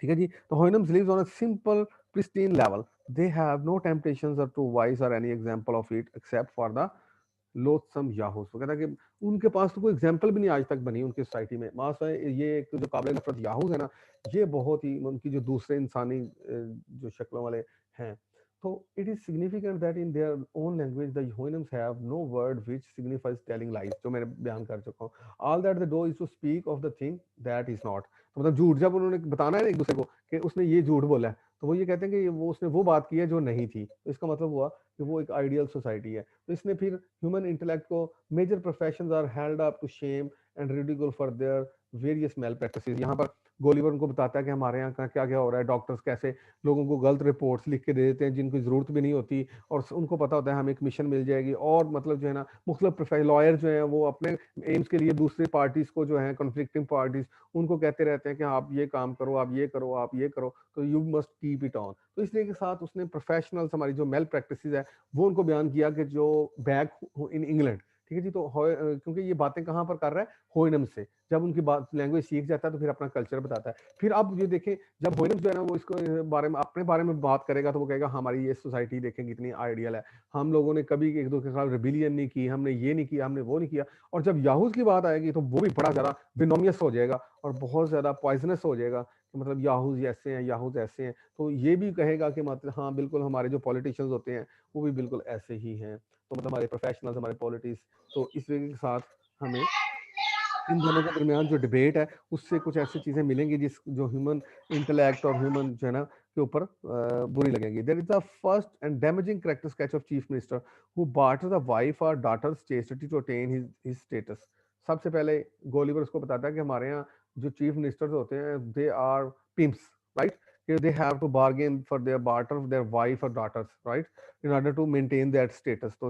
ठीक है जी। तो Houyhnhnms lives on a simple pristine level, they have no temptations और टू वाइस और any example of it except for the loathsome Yahoos. वो कहता है कि उनके पास तो कोई एग्जांपल भी नहीं आज तक बनी उनकी सोसाइटी में। मास है ये एक जो काबिल नफरत याहूस है ना, ये बहुत ही उनकी जो दूसरे इंसानी जो शक्लों वाले हैं। तो it is significant that in their own language the Houyhnhnms have no word which signifies telling lies, जो मैंने बयान कर चुका हूँ। All that they do is to speak of the thing that is not. तो मतलब झूठ जब उन्होंने बताना है ना एक दूसरे को कि उसने ये झूठ बोला है, तो वो ये कहते हैं कि वो उसने वो बात की है जो नहीं थी। तो इसका मतलब हुआ कि वो एक आइडियल सोसाइटी है। तो इसने फिर ह्यूमन इंटेलेक्ट को major professions are held up to shame and ridicule for their various malpractices. यहाँ पर गोलीवर उनको बताता है कि हमारे यहाँ क्या क्या हो रहा है, डॉक्टर्स कैसे लोगों को गलत रिपोर्ट्स लिख के दे देते हैं जिनकी जरूरत भी नहीं होती, और उनको पता होता है हमें एक मिशन मिल जाएगी, और मतलब जो है ना मुख्तलिफ प्रोफेशनल लॉयर जो है वो अपने एम्स के लिए दूसरे पार्टीज को जो है कॉन्फ्लिक्टिंग पार्टीज उनको कहते रहते हैं कि आप ये काम करो, आप ये करो, आप ये करो, तो you must keep it on. तो इसलिए के साथ उसने प्रोफेशनल्स हमारी जो मेल प्रैक्टिसेस है वो उनको बयान किया कि जो बैक इन इंग्लैंड, ठीक है जी। तो क्योंकि ये बातें कहाँ पर कर रहा है, होइनम से। जब उनकी बात लैंग्वेज सीख जाता है तो फिर अपना कल्चर बताता है। फिर आप ये देखें, जब होइनम जो है ना वो इसको बारे में अपने बारे में बात करेगा तो वो कहेगा हमारी ये सोसाइटी देखें कितनी आइडियल है, हम लोगों ने कभी एक दूसरे के खिलाफ रिबिलियन नहीं की, हमने ये नहीं किया, हमने वो नहीं किया। और जब याहूस की बात आएगी तो वो भी बड़ा ज्यादा विनोमियस हो जाएगा और बहुत ज्यादा पॉइजनस हो जाएगा कि मतलब याहूज ऐसे हैं, याहूज ऐसे हैं। तो ये भी कहेगा कि मतलब हाँ बिल्कुल हमारे जो पॉलिटिशियंस होते हैं वो भी बिल्कुल ऐसे ही हैं। तो मतलब हमारे प्रोफेशनल्स, हमारे पॉलिटिक्स। तो इस तरीके के साथ हमें इन दोनों के दरमियान जो डिबेट है उससे कुछ ऐसी चीजें मिलेंगी जिस जो ह्यूमन इंटेलेक्ट और ह्यूमन जो है ना के ऊपर बुरी लगेंगी। There is the first and damaging character sketch of chief minister who barter the wife और daughters chastity to attain his status. सबसे पहले गोलीवर उसको बताता है कि हमारे यहाँ जो चीफ मिनिस्टर्स होते हैं they are pimps, right. They have to bargain for their barter of their wife or daughters, right, in order to maintain that status. तो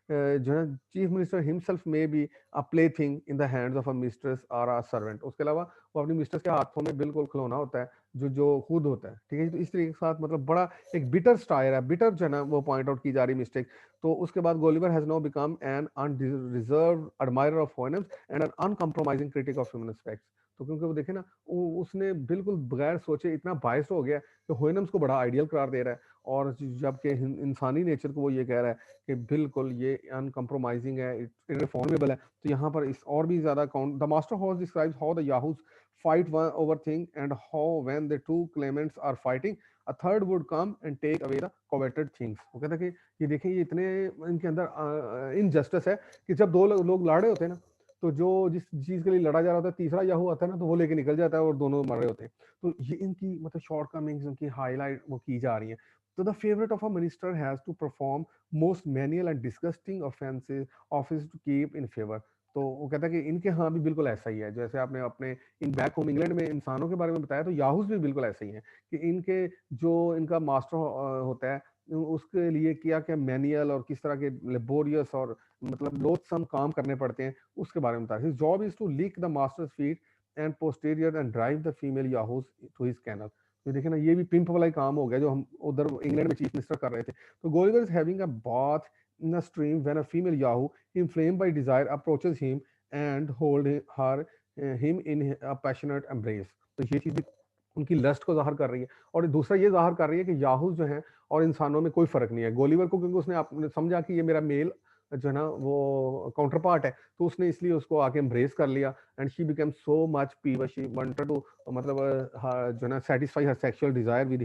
जो है चीफ मिनिस्टर हिमसेल्फ में भी a plaything in the hands of a mistress or a servant। उसके अलावा वो अपनी mistress के हाथों में बिल्कुल खिलौना होता है जो जो खुद होता है, ठीक है। तो इस तरीके के साथ मतलब बड़ा एक बिटर स्टायर है, बिटर जो है ना वो पॉइंट आउट की जा रही मिस्टेक। तो उसके बाद Gulliver has now become an unreserved admirer of Houyhnhnms and an uncompromising critic of human aspects. तो क्योंकि वो देखे ना उसने बिल्कुल बगैर सोचे इतना बायस हो गया कि होइनम्स को बड़ा आइडियल करार दे रहा है, और जबकि इंसानी नेचर को वो ये कह रहा है कि बिल्कुल ये अनकम्प्रोमाइजिंग है, इररिफॉर्मेबल है। तो यहाँ पर इस और भी ज्यादा count the master horse describes how the Yahoos fight one over thing and how when the two claimants are fighting a third would come and take away the coveted things। वो कहता है कि ये देखिए ये इतने इनके अंदर इनजस्टिस है कि जब दो लोग लड़ रहे होते हैं ना, तो जो जिस चीज के लिए लड़ा जा रहा होता है तीसरा याहू आता है ना तो वो लेके निकल जाता है और दोनों मर रहे होते हैं। तो ये इनकी मतलब शॉर्ट कमिंग्स, इनकी हाईलाइट वो की जा रही है। तो the favourite of a minister has to perform most manual and disgusting offences office to keep in favour. तो वो कहता है कि इनके यहाँ भी बिल्कुल ऐसा ही है, जैसे आपने अपने इन बैक होम इंग्लैंड में इंसानों के बारे में बताया, तो याहूस भी बिल्कुल ऐसे ही है कि इनके जो इनका मास्टर होता है, उसके लिए क्या क्या मैनुअल और किस तरह के लेबोरियस और मतलब लोथसम काम करने पड़ते हैं, उसके बारे में बताया। His job is to lick the master's feet and posterior and drive the female Yahoos to his kennel. तो देखिए ना, ये भी पिंप वाला ही काम हो गया जो हम उधर इंग्लैंड में चीफ मिनिस्टर कर रहे थे। तो Gulliver is having a bath in a stream when a female Yahoo inflamed by desire approaches him and hold her him in a passionate embrace। तो ये चीज भी उनकी लस्ट को जाहिर कर रही है। और दूसरा ये जाहिर कर रही है कि याहूस जो है और इंसानों में कोई फर्क नहीं है। गोलीवर को क्योंकि उसने आपने समझा कि ये मेरा मेल जो है ना वो काउंटर पार्ट है, तो उसने इसलिए उसको आके एम्ब्रेस कर लिया। And she became so much पीवर, शी वांटेड टू मतलब जो है ना satisfy her sexual desire with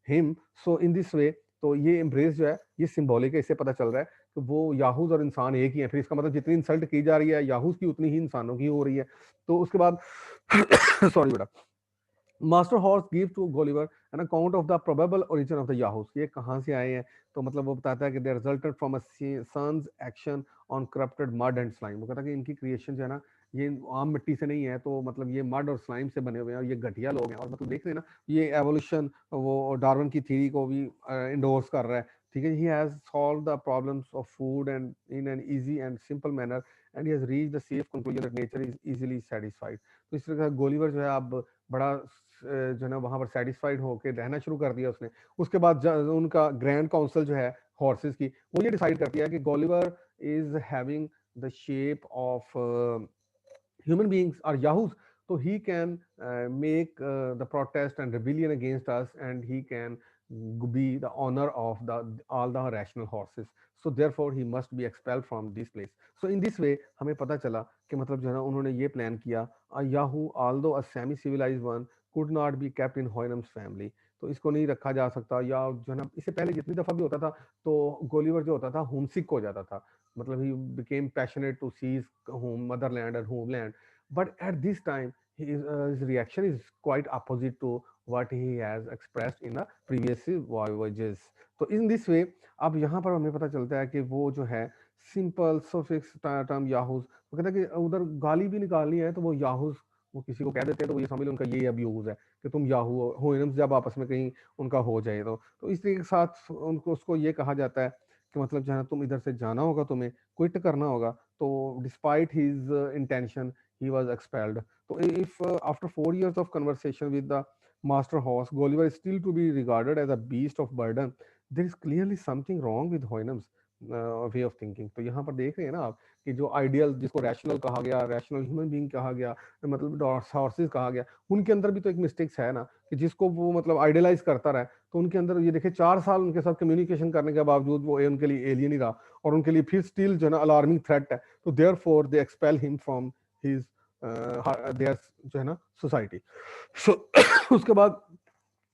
him. So in this वे, तो ये एम्ब्रेस जो है ये सिंबॉलिक है, इससे पता चल रहा है कि वो याहूस और इंसान एक ही है। फिर इसका मतलब जितनी इंसल्ट की जा रही है याहूस की, उतनी ही इंसानों की हो रही है। तो उसके बाद सॉरी बेटा, master horse give to Gulliver an account of the probable origin of the Yahoos. ये कहाँ से आए हैं, तो मतलब वो बताता है कि they resulted from a sun's action on corrupted mud and slime. वो कहता है कि इनकी क्रिएशन जो है ना ये आम मिट्टी से नहीं है, तो मतलब ये मड और स्लाइम से बने हुए हैं और ये घटिया लोग हैं। और मतलब देख रहे हैं ना, ये एवोल्यूशन वो डार्विन की थ्योरी को भी इंडोर्स कर रहा है। ठीक है, he has solve the problems of food and in an easy and simple manner and he has reached the safe conclusion that nature is easily satisfied. तो इस तरह का गोलीवर जो है अब बड़ा जो है ना वहां पर सेटिस्फाइड होकर रहना शुरू कर दिया उसने। उसके बाद उनका ग्रैंड काउंसिल जो है हॉर्सेस की, वो ये डिसाइड करती है कि Gulliver is having the shape of human beings are yahoos, so he can make the protest and rebellion against us, and he can be the honor of the all the rational horses, so therefore he must be expelled from this place। so in this way हमें पता चला कि मतलब जो है ना उन्होंने ये प्लान किया। a yahoo although a semi civilized one could not be kept in Hoynem's family। तो इसको नहीं रखा जा सकता, या जो है ना इससे पहले जितनी दफा भी होता था तो गोलीवर जो होता था होमसिक हो जाता था, मतलब he became passionate to sees home motherland और homeland. but at this time his reaction is quite opposite to what he has expressed in the previous voyages। तो in this way अब यहाँ पर हमें पता चलता है कि वो जो है सिंपल सफिक्स टर्म याहूस, वो कहता है कि उधर गाली भी निकालनी है तो वो याहूस वो किसी को कह देते हैं, तो वो ये समझ लो उनका ये अब्यूज है कि तुम याहू हो। जब आपस में कहीं उनका हो जाए तो इस तरीके के साथ उनको उसको ये कहा जाता है कि मतलब जो है तुम इधर से जाना होगा, तुम्हें क्विट करना होगा। तो despite his intention he was expelled। So if after 4 years of conversation with the master horse, Gulliver is still to be regarded as a beast of burden, there is clearly something wrong with Hoynem's way of thinking। तो यहाँ पर देख रहे हैं ना आप कि जो आइडियल जिसको रैशनल कहा गया, रैशनल ह्यूमन बीइंग कहा गया, मतलब हॉर्सेस कहा गया, उनके अंदर भी तो एक मिस्टेक्स है ना कि जिसको वो मतलब आइडियलाइज करता रहा। तो उनके अंदर ये देखिए 4 साल उनके साथ कम्युनिकेशन करने के बावजूद वो उनके लिए एलियन ही रहा, और उनके लिए फिर स्टिल जो है ना अलार्मिंग थ्रेट है। तो therefore they expel him from his there जो है ना सोसाइटी। सो उसके बाद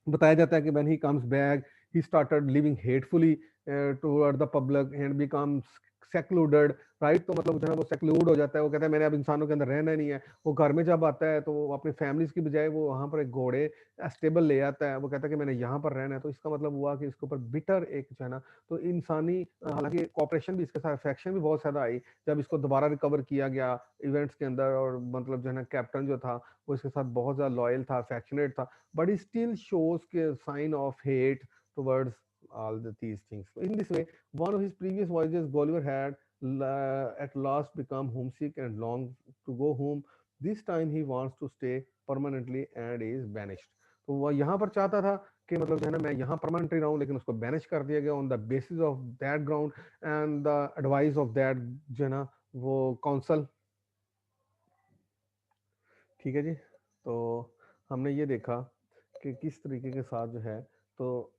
बताया जाता है कि when he comes back he started living hatefully toward the public and becomes secluded. Right, तो मतलब जो है ना वो सेक्लूड हो जाता है। वो कहता है मैंने अब इंसानों के अंदर रहना नहीं है। वो घर में जब आता है तो वो अपनी फैमिलीज की बजाय वो वहां पर एक घोड़े स्टेबल ले आता है। वो कहता है कि मैंने यहाँ पर रहना है। तो इसका मतलब हुआ कि इसके ऊपर बिटर एक जो है ना तो इंसानी हालांकि कॉपरेशन भी इसके साथ अफेक्शन भी बहुत ज्यादा आई जब इसको दोबारा रिकवर किया गया इवेंट्स के अंदर। और मतलब जो है ना कैप्टन जो था वो इसके साथ बहुत ज्यादा लॉयल था, अफेक्शनेट था, but he still shows a sign of hate towards all these things। So in this way, one of his previous voyages, Gulliver had at last become homesick and longed to go home। This time he wants to stay permanently and is banished। तो वह यहाँ पर चाहता था कि मतलब जो है ना मैं यहाँ परमानेंटली रहूं, लेकिन उसको बैनिश कर दिया गया on the basis of that ground and the advice of that जो है ना वो काउंसल। ठीक है जी। तो हमने ये देखा कि किस तरीके के साथ जो है तो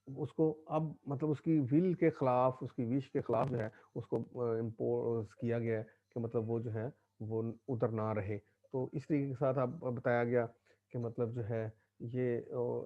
उसको अब मतलब उसकी विल के खिलाफ, उसकी विश के खिलाफ जो है उसको इम्पोज किया गया है कि मतलब वो जो है वो उधर ना रहे। तो इस तरीके के साथ अब बताया गया कि मतलब जो है ये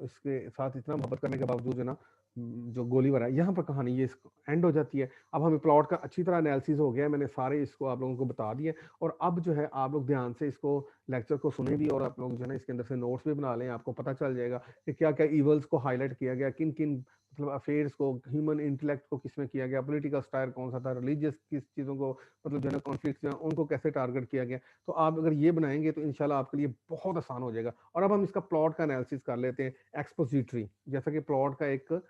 इसके साथ इतना मोहब्बत करने के बावजूद जो है ना जो गोलीबार है यहाँ पर कहानी ये एंड हो जाती है। अब हमें प्लॉट का अच्छी तरह एनालिसिस हो गया है, मैंने सारे इसको आप लोगों को बता दिए। और अब जो है आप लोग ध्यान से इसको लेक्चर को सुने भी, और आप लोग जो है ना इसके अंदर से नोट्स भी बना लें, आपको पता चल जाएगा कि क्या क्या इवल्स को हाईलाइट किया गया, किन किन मतलब अफेयर्स को, ह्यूमन इंटेलेक्ट को किसमें किया गया, पॉलिटिकल स्टायर कौन सा था, रिलीजियस किस चीज़ों को मतलब जो है ना कॉन्फ्लिक्ट जो है उनको कैसे टारगेट किया गया। तो आप अगर ये बनाएंगे तो इंशाल्लाह आपके लिए बहुत आसान हो जाएगा। और अब हम इसका प्लॉट का एनालिसिस कर लेते हैं। एक्सपोजिटरी, जैसा कि प्लॉट का एक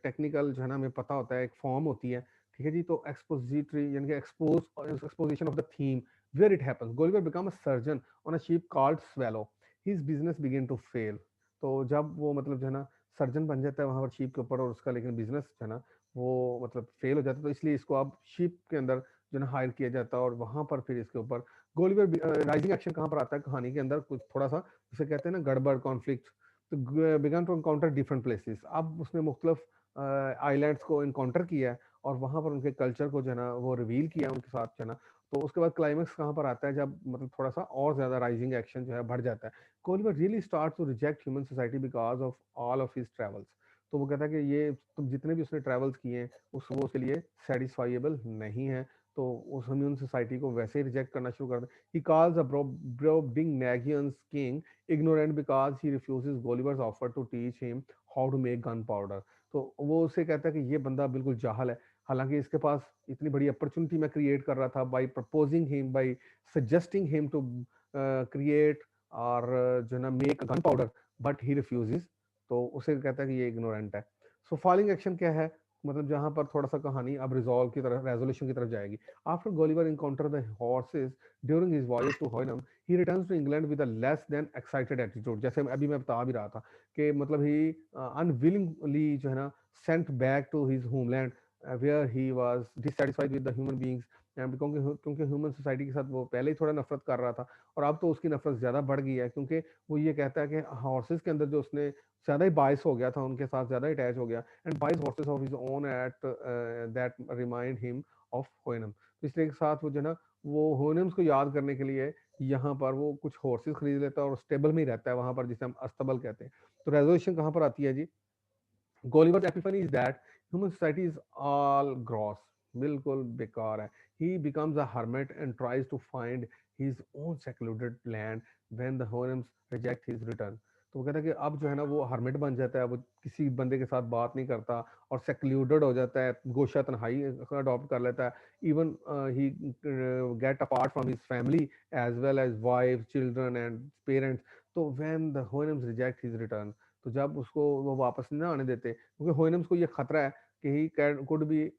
टेक्निकल जो है ना हमें पता होता है, एक फॉर्म होती है, ठीक है जी। तो एक्सपोजिटरी यानी कि exposition of the theme where it happens. Gulliver become a surgeon on a ship called Swallow, his business begin to fail. तो जब वो मतलब जो है ना सर्जन बन जाता है वहां पर शीप के ऊपर, और उसका लेकिन बिजनेस जो है ना वो मतलब फेल हो जाता है, तो इसलिए इसको अब शीप के अंदर जो है ना हायर किया जाता है, और वहां पर फिर इसके ऊपर गोलिवर राइजिंग एक्शन कहाँ पर आता है कहानी के अंदर, कुछ थोड़ा सा जिसे कहते हैं ना गड़बड़ कॉन्फ्लिक्ट। तो began to encounter different places, अब उसने मुख्तलिफ आइलैंड्स को इनकाउंटर किया है, और वहां पर उनके कल्चर को जो है ना वो रिवील किया है उनके साथ जो है ना। तो उसके बाद क्लाइमेक्स कहाँ पर आता है, जब मतलब थोड़ा सा और ज्यादा राइजिंग एक्शन जो है बढ़ जाता है। Gulliver really start to reject human society because of all of his travels. तो वो कहता है कि ये तुम जितने भी उसने ट्रेवल्स किए हैं वो उसके लिए सेटिस्फाइएबल नहीं है। तो उस ह्यूमन सोसाइटी को वैसे ही रिजेक्ट करना शुरू कर दे। He calls a Brobdingnagian king ignorant because he refuses Gulliver's offer to teach him how to make gunpowder। तो वो उसे कहता है कि ये बंदा बिल्कुल जाहल है, हालांकि इसके पास इतनी बड़ी अपॉर्चुनिटी मैं क्रिएट कर रहा था by proposing him, by suggesting him to create और जो है ना make gunpowder, but he refuses. तो उसे कहता है कि ये इग्नोरेंट है। सो फॉलोइंग एक्शन क्या है, मतलब जहां पर थोड़ा सा कहानी अब रिजॉल्व की तरफ, रेजोल्यूशन की तरफ जाएगी। After Gulliver encounter the horses during his voyage to Houyhnhnm, he returns to England with a less than excited attitude. जैसे अभी मैं बता भी रहा था कि मतलब ही अनविलिंगली जो है ना sent back to his homeland where he was dissatisfied with the human beings. क्योंकि क्योंकि ह्यूमन सोसाइटी के साथ वो पहले ही थोड़ा नफरत कर रहा था, और अब तो उसकी नफरत ज़्यादा बढ़ गई है, क्योंकि वो ये कहता है कि हॉर्सेस के अंदर जो उसने ज़्यादा ही बायस हो गया था, उनके साथ ज़्यादा अटैच हो गया, and buys horses of his own at that remind him of Houyhnhnm. तो इसलिए के साथ वो जो है ना वो होयनम्स को याद करने के लिए यहाँ पर वो कुछ हॉर्सेस खरीद लेता है, और स्टेबल में ही रहता है वहां पर, जिसे हम अस्तबल कहते हैं। तो रेजोल्यूशन कहाँ पर आती है जी, Gulliver's epiphany is that human society is all gross, बिल्कुल बेकार है। He becomes a hermit and tries to find his own secluded land when the Houyhnhnms reject his return। तो वो कहता है कि अब जो है ना वो हर्मिट बन जाता है, वो किसी बंदे के साथ बात नहीं करता, और सेक्लूडेड हो जाता है, गोशा तन्हाई अडॉप्ट कर लेता है। Even he get apart from his family as well as wife children and parents. तो when the Houyhnhnms reject his return, तो जब उसको वो वापस नहीं आने देते, क्योंकि होयनम्स को ये खतरा है कि he could be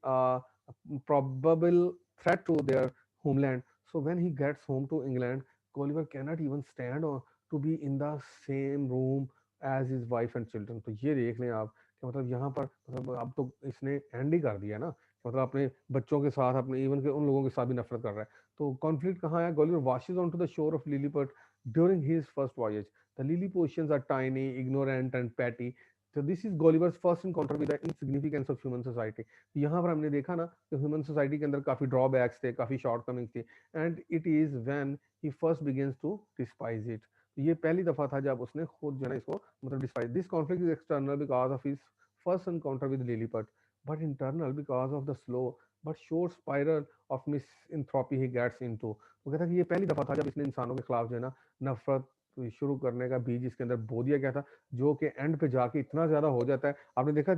probable threat to their homeland. So when he gets home to England, Gulliver cannot even stand or to be in the same room as his wife and children। तो ये देख लें आप कि मतलब यहाँ पर मतलब अब तो इसने एंड ही कर दिया ना, मतलब अपने बच्चों के साथ, अपने इवन के उन लोगों के साथ भी नफरत कर रहा है। तो कॉन्फ्लिक्ट कहाँ है, Gulliver washes onto the shore of Lilliput during his first voyage। The Lilliputians are tiny, ignorant and petty। तो this is Gulliver's first encounter with the insignificance of human society. यहाँ पर हमने देखा ना कि ह्यूमन सोसाइटी के अंदर काफी ड्रॉबैक्स थे, काफी शॉर्ट कमिंग थी, and it is when he first begins to despise it. तो ये पहली दफा था जब उसने खुद जो है ना इसको मतलब despise. This conflict is external because of his first encounter with Lilliput, but internal because of the slow but sure spiral of misanthropy he gets into. वो कहता है कि ये पहली दफा था जब इसने इंसानों के खिलाफ जो है ना नफरत शुरू करने का बीज इसके अंदर बो दिया गया था, जो कि एंड पे जाके इतना ज्यादा हो जाता है। आपने देखा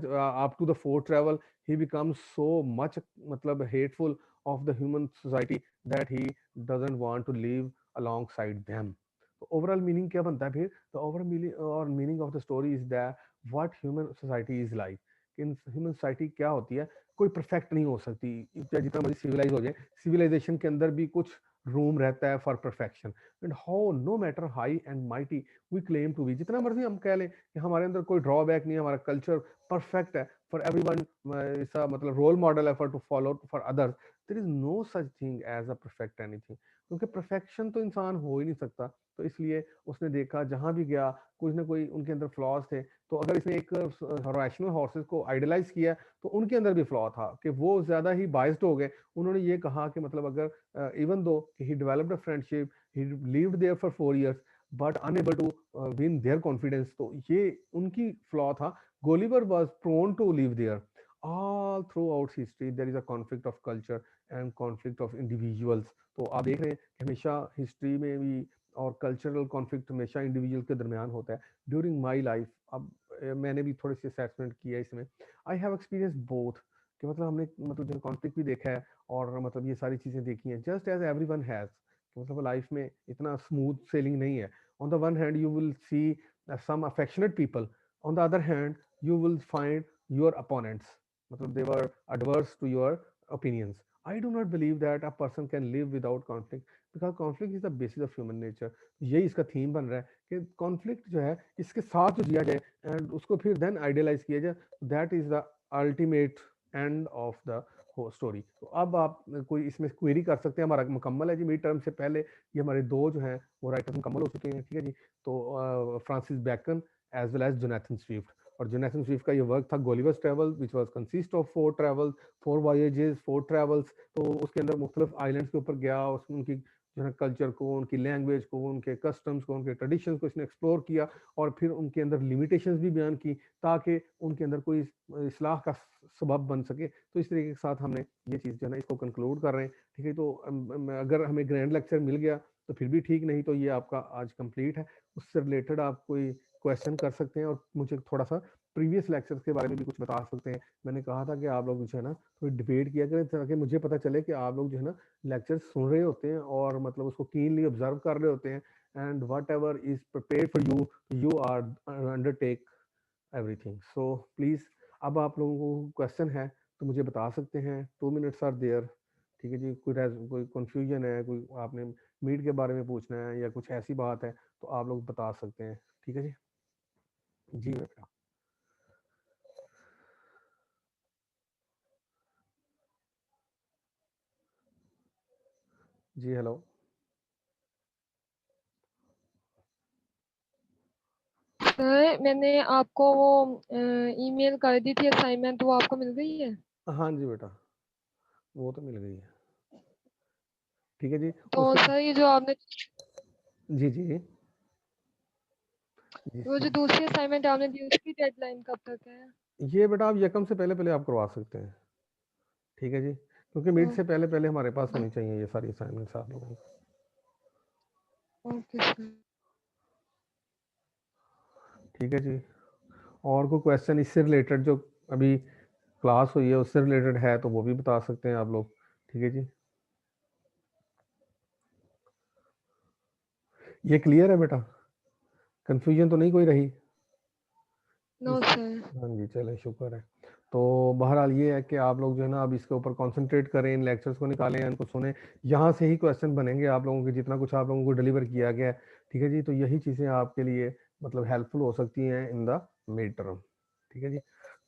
up to the fourth travel he becomes so much मतलब hateful of the human society that he doesn't want to live alongside them. तो ओवरऑल मीनिंग क्या बनता है फिर, द ओवरऑल मीनिंग और meaning of the story is that what human society is like. In human society क्या होती है, कोई परफेक्ट नहीं हो सकती, चाहे जितना मर्जी सिविलाइज हो जाए, सिविलाइजेशन के अंदर भी कुछ रूम रहता है for perfection. And how no matter high and mighty we claim to be, जितना मर्जी हम कह लें कि हमारे अंदर कोई ड्रॉबैक नहीं है, हमारा कल्चर परफेक्ट है फॉर एवरीवन, ऐसा मतलब रोल मॉडल है for to follow for others, there is no such thing as a perfect anything. क्योंकि परफेक्शन तो इंसान हो ही नहीं सकता। तो इसलिए उसने देखा जहां भी गया कुछ ना कोई उनके अंदर फ्लॉज थे। तो अगर इसने एक रैशनल हॉर्सेस को आइडलाइज किया, तो उनके अंदर भी फ्लॉ था कि वो ज्यादा ही बाइस्ड हो गए। उन्होंने ये कहा कि मतलब अगर even though he developed a friendship, he lived there for 4 years but unable to win their confidence। तो ये उनकी फ्लॉ था। गोलीवर was prone to live there। all throughout history there is a conflict of culture and conflict of individuals। तो आप देख रहे हैं कि हमेशा हिस्ट्री में भी और कल्चरल कॉन्फ्लिक्ट हमेशा इंडिविजुअल के दरमियान होता है। ड्यूरिंग माई लाइफ, अब मैंने भी थोड़ी सी असेसमेंट किया इसमें। आई हैव एक्सपीरियंस बोथ, कि मतलब हमने मतलब जो कॉन्फ्लिक्ट भी देखा है और मतलब ये सारी चीज़ें देखी हैं, जस्ट एज एवरीवन हैज़। मतलब लाइफ में इतना स्मूथ सेलिंग नहीं है। On the one hand you will see some affectionate people, on the other hand you will find your opponents, मतलब they were adverse to your opinions. I do not believe that a person can live without conflict, because conflict is the basis of human nature. यही इसका theme बन रहा है कि conflict जो है इसके साथ जो जिया जाए एंड उसको फिर देन आइडियलाइज किया जाए, that is the ultimate end of the हो स्टोरी। तो अब आप कोई इसमें क्वेरी कर सकते हैं। हमारा मुकम्मल है जी, मिड टर्म से पहले ये हमारे दो जो हैं वो राइटर्स मुकम्मल हो चुके हैं, ठीक है जी। तो Francis Bacon as well as Jonathan Swift, और जोनाथन स्विफ्ट का ये वर्क था Gulliver's travel, which was consist of 4 travels, 4 voyages, 4 travels. तो उसके अंदर मुख्तलिफ आइलैंड्स के ऊपर गया, उसमें उनकी जो है कल्चर को, उनकी लैंग्वेज को, उनके कस्टम्स को, उनके ट्रेडिशंस को इसने एक्सप्लोर किया, और फिर उनके अंदर लिमिटेशंस भी बयान की ताकि उनके अंदर कोई इस्लाह का सबब बन सके। तो इस तरीके के साथ हमने ये चीज़ जो है ना इसको कंक्लूड कर रहे हैं, ठीक है। तो अगर हमें ग्रैंड लेक्चर मिल गया तो फिर भी ठीक, नहीं तो ये आपका आज कंप्लीट है। उससे रिलेटेड आप कोई क्वेश्चन कर सकते हैं और मुझे थोड़ा सा प्रीवियस लेक्चर्स के बारे में भी कुछ बता सकते हैं। मैंने कहा था कि आप लोग जो है ना थोड़ी डिबेट किया करें ताकि मुझे पता चले कि आप लोग जो है ना लेक्चर सुन रहे होते हैं और मतलब उसको कीनली ऑब्जर्व कर रहे होते हैं, and whatever is prepare for you, you are undertake everything. So please, अब आप लोगों को क्वेश्चन है तो मुझे बता सकते हैं, 2 मिनट्स आर देयर, ठीक है जी। कोई कंफ्यूजन है, कोई आपने मीट के बारे में पूछना है या कुछ ऐसी बात है तो आप लोग बता सकते हैं, ठीक है जी। जी बेटा। जी हेलो। सर मैंने आपको वो ईमेल कर दी थी असाइनमेंट, वो आपको मिल गई है? हाँ जी बेटा, वो तो मिल गई है, ठीक है जी। तो उसके सर ये जो आपने जी जी जी वो जो दूसरी असाइनमेंट आपने दी उसकी डेडलाइन कब तक है? ये बेटा आप यकम से पहले पहले आप करवा सकते हैं, ठीक है जी, क्योंकि मिड से पहले पहले हमारे पास होनी चाहिए ये सारी असाइनमेंट्स आप लोगों की। Okay sir. ठीक है जी। और कोई क्वेश्चन इससे रिलेटेड जो अभी क्लास हुई है उससे रिलेटेड है तो वो भी बता सकते हैं आप लोग, ठीक है जी। ये क्लियर है बेटा, कंफ्यूजन तो नहीं कोई रही? No sir. हाँ जी, चले शुक्र है। तो बहरहाल ये है कि आप लोग जो है ना अब इसके ऊपर कंसंट्रेट करें, इन लेक्चर्स को निकालें, इनको सुने, यहाँ से ही क्वेश्चन बनेंगे आप लोगों के, जितना कुछ आप लोगों को डिलीवर किया गया है, ठीक है जी। तो यही चीज़ें आपके लिए मतलब हेल्पफुल हो सकती हैं इन द मिड टर्म, ठीक है जी।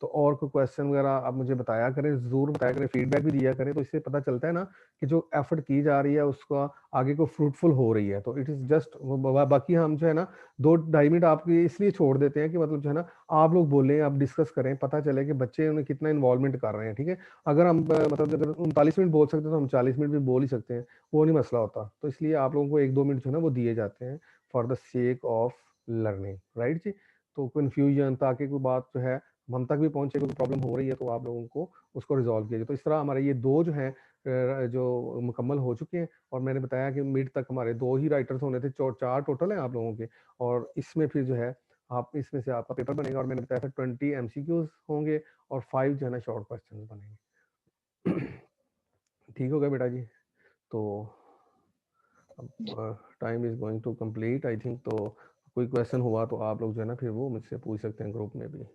तो और कोई क्वेश्चन वगैरह आप मुझे बताया करें, ज़रूर बताया करें, फीडबैक भी दिया करें, तो इससे पता चलता है ना कि जो एफर्ट की जा रही है उसका आगे को फ्रूटफुल हो रही है। तो इट इज़ जस्ट, बाकी हम जो है ना 2-2.5 मिनट आपके इसलिए छोड़ देते हैं कि मतलब जो है ना आप लोग बोलें, आप डिस्कस करें, पता चले कि बच्चे उन्हें कितना इन्वॉल्वमेंट कर रहे हैं, ठीक है। अगर हम मतलब अगर 39 मिनट बोल सकते हैं तो हम 40 मिनट भी बोल ही सकते हैं, वो नहीं मसला होता। तो इसलिए आप लोगों को 1-2 मिनट जो है ना वो दिए जाते हैं for the sake of learning, right जी। तो कन्फ्यूजन, ताकि कोई बात जो है हम तक भी पहुंचे, कोई प्रॉब्लम हो रही है तो आप लोगों को उसको रिजॉल्व किया जाए। तो इस तरह हमारे ये दो जो हैं जो मुकम्मल हो चुके हैं, और मैंने बताया कि मिड तक हमारे 2 ही राइटर्स होने थे, 4 टोटल हैं आप लोगों के, और इसमें फिर जो है आप इसमें से आपका पेपर बनेगा, और मैंने बताया था 20 एमसीक्यूज होंगे और 5 जो है ना शॉर्ट क्वेश्चन बनेंगे। ठीक हो गया बेटा जी। तो अब time is going to complete I think. तो कोई क्वेश्चन हुआ तो आप लोग जो है ना फिर वो मुझसे पूछ सकते हैं ग्रुप में भी।